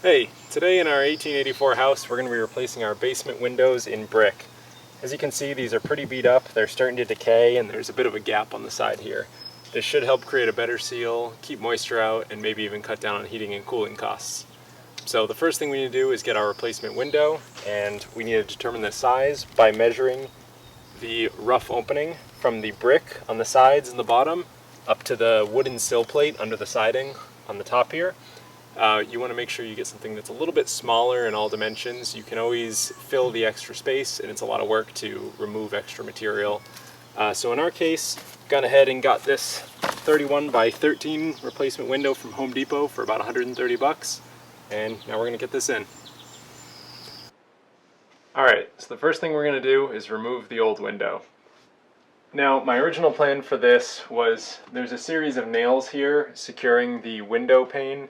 Hey, today in our 1884 house we're going to be replacing our basement windows in brick. As you can see, these are pretty beat up, they're starting to decay, and there's a bit of a gap on the side here. This should help create a better seal, keep moisture out, and maybe even cut down on heating and cooling costs. So the first thing we need to do is get our replacement window, and we need to determine the size by measuring the rough opening from the brick on the sides and the bottom up to the wooden sill plate under the siding on the top here. You want to make sure you get something that's a little bit smaller in all dimensions. You can always fill the extra space, and it's a lot of work to remove extra material. So in our case, gone ahead and got this 31 by 13 replacement window from Home Depot for about 130 bucks. And now we're going to get this in. Alright, so the first thing we're going to do is remove the old window. Now, my original plan for this was there's a series of nails here securing the window pane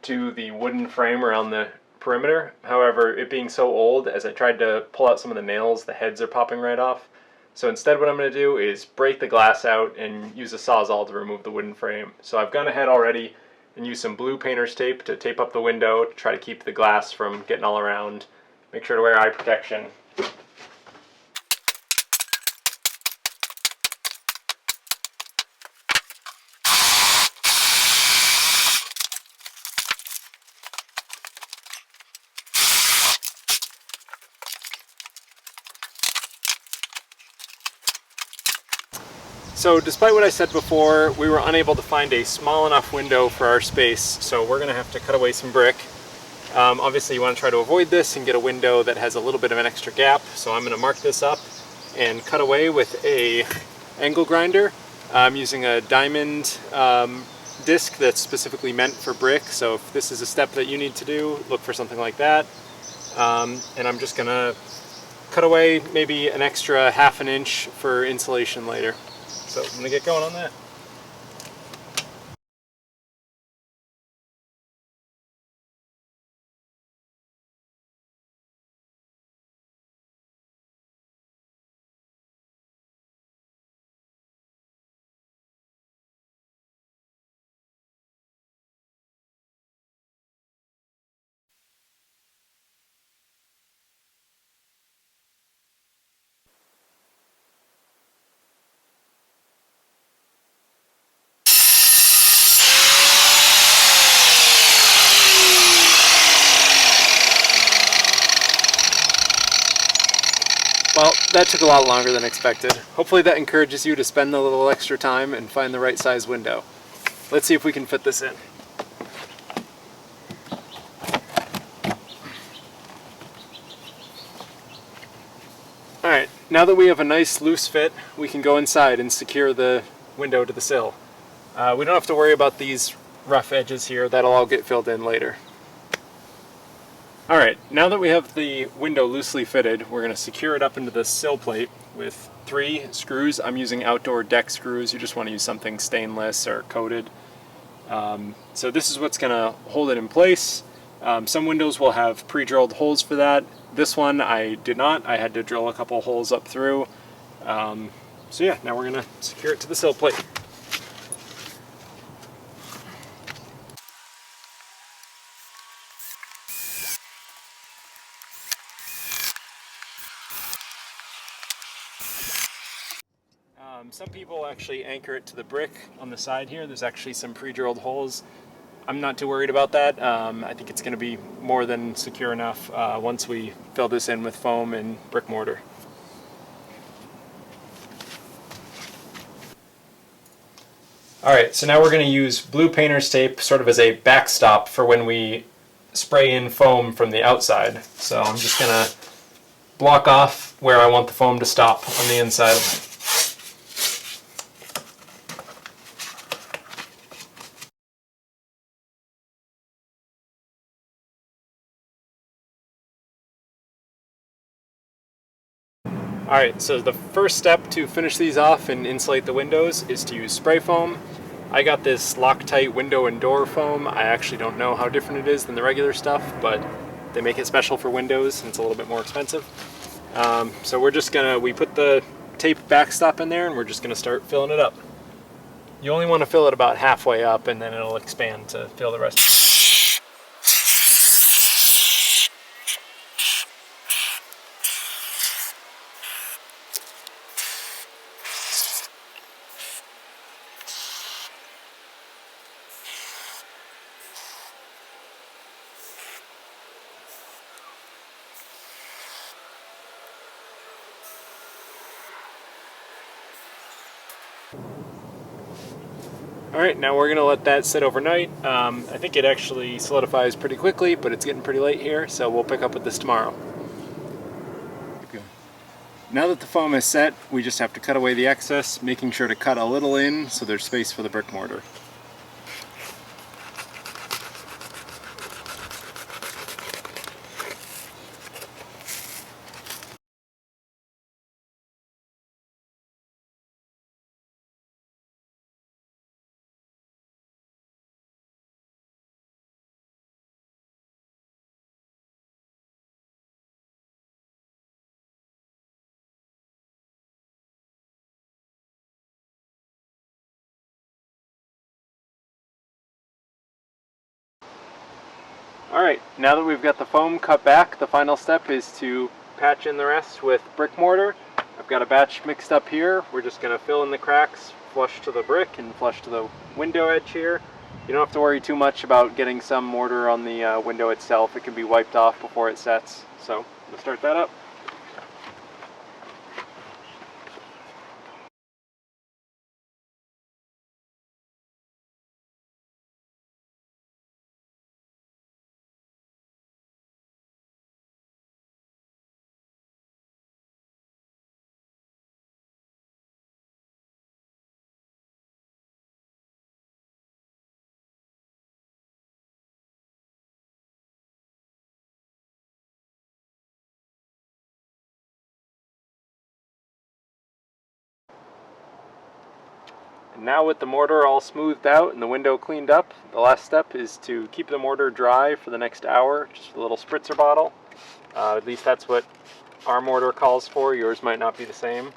to the wooden frame around the perimeter. However, it being so old, as I tried to pull out some of the nails, the heads are popping right off. So instead what I'm going to do is break the glass out and use a Sawzall to remove the wooden frame. So I've gone ahead already and used some blue painter's tape to tape up the window to try to keep the glass from getting all around. Make sure to wear eye protection. So despite what I said before, we were unable to find a small enough window for our space, so we're going to have to cut away some brick. Obviously you want to try to avoid this and get a window that has a little bit of an extra gap, so I'm going to mark this up and cut away with a angle grinder. I'm using a diamond disc that's specifically meant for brick, so if this is a step that you need to do, look for something like that. And I'm just going to cut away maybe an extra ½ an inch for insulation later. So I'm going to get going on that. Well, that took a lot longer than expected. Hopefully that encourages you to spend a little extra time and find the right size window. Let's see if we can fit this in. Alright, now that we have a nice loose fit, we can go inside and secure the window to the sill. We don't have to worry about these rough edges here, that'll all get filled in later. Alright, now that we have the window loosely fitted, we're going to secure it up into the sill plate with 3 screws. I'm using outdoor deck screws. You just want to use something stainless or coated. So this is what's going to hold it in place. Some windows will have pre-drilled holes for that. This one I did not. I had to drill a couple holes up through. So yeah, now we're going to secure it to the sill plate. Some people actually anchor it to the brick on the side here. There's actually some pre-drilled holes. I'm not too worried about that. I think it's going to be more than secure enough once we fill this in with foam and brick mortar. Alright, so now we're going to use blue painter's tape sort of as a backstop for when we spray in foam from the outside. So I'm just going to block off where I want the foam to stop on the inside. Alright, so the first step to finish these off and insulate the windows is to use spray foam. I got this Loctite window and door foam. I actually don't know how different it is than the regular stuff, but they make it special for windows and it's a little bit more expensive. So we put the tape backstop in there and we're just going to start filling it up. You only want to fill it about halfway up and then it'll expand to fill the rest. Alright, now we're going to let that sit overnight. I think it actually solidifies pretty quickly, but it's getting pretty late here, so we'll pick up with this tomorrow. Now that the foam is set, we just have to cut away the excess, making sure to cut a little in so there's space for the brick mortar. Alright, now that we've got the foam cut back, the final step is to patch in the rest with brick mortar. I've got a batch mixed up here. We're just going to fill in the cracks, flush to the brick and flush to the window edge here. You don't have to worry too much about getting some mortar on the window itself. It can be wiped off before it sets. So, we'll start that up. And now with the mortar all smoothed out and the window cleaned up, the last step is to keep the mortar dry for the next hour, just a little spritzer bottle. At least that's what our mortar calls for. Yours might not be the same.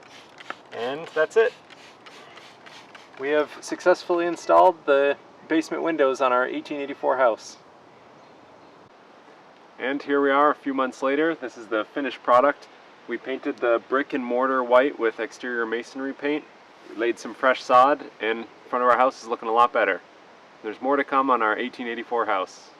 And that's it. We have successfully installed the basement windows on our 1884 house. And here we are a few months later. This is the finished product. We painted the brick and mortar white with exterior masonry paint. We laid some fresh sod, and the front of our house is looking a lot better. There's more to come on our 1884 house.